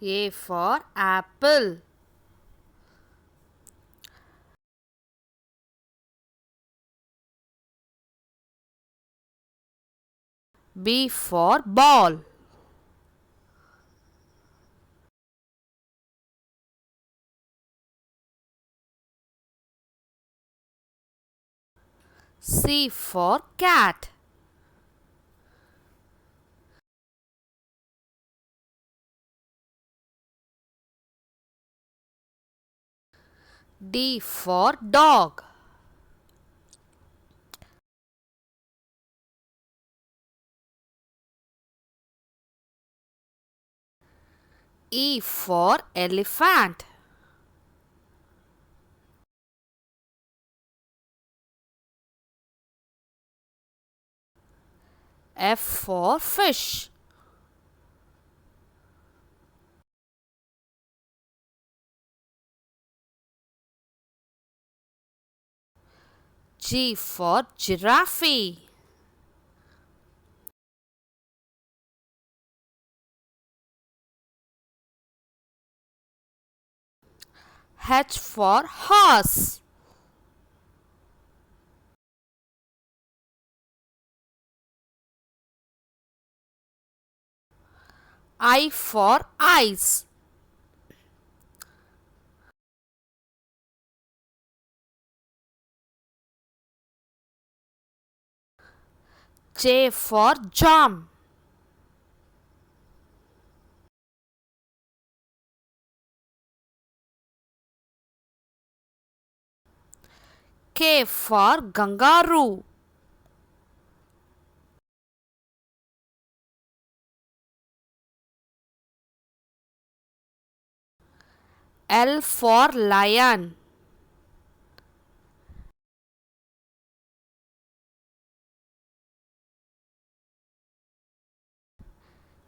A for apple. B for ball. C for cat. D for dog. E for elephant. F for fish. G for giraffe. H for horse. I for eyes. J for jam. K for kangaroo. L for lion.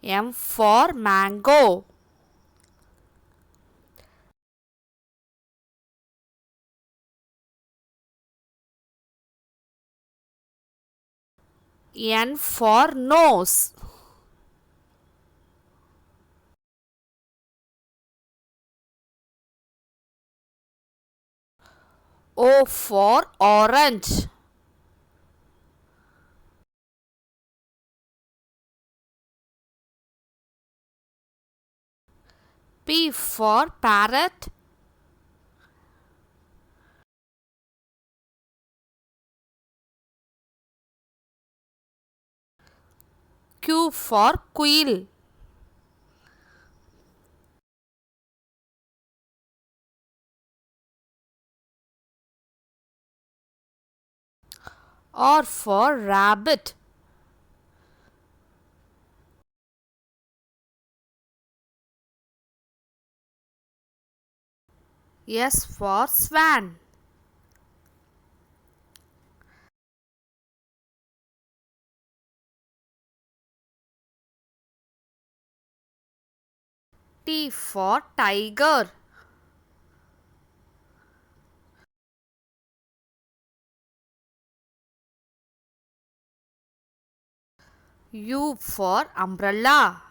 M for mango. N for nose. O for orange. P for parrot. Q for quail. R for rabbit. S for swan. T for tiger. U for umbrella.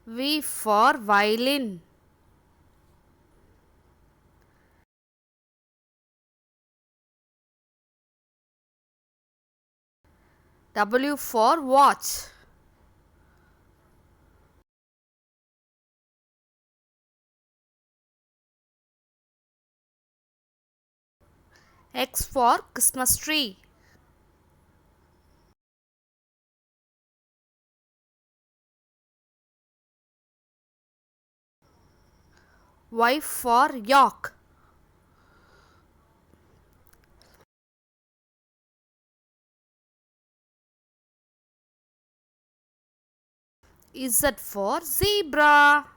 V for violin. W for watch. X for Christmas tree. Y for York. Z for zebra.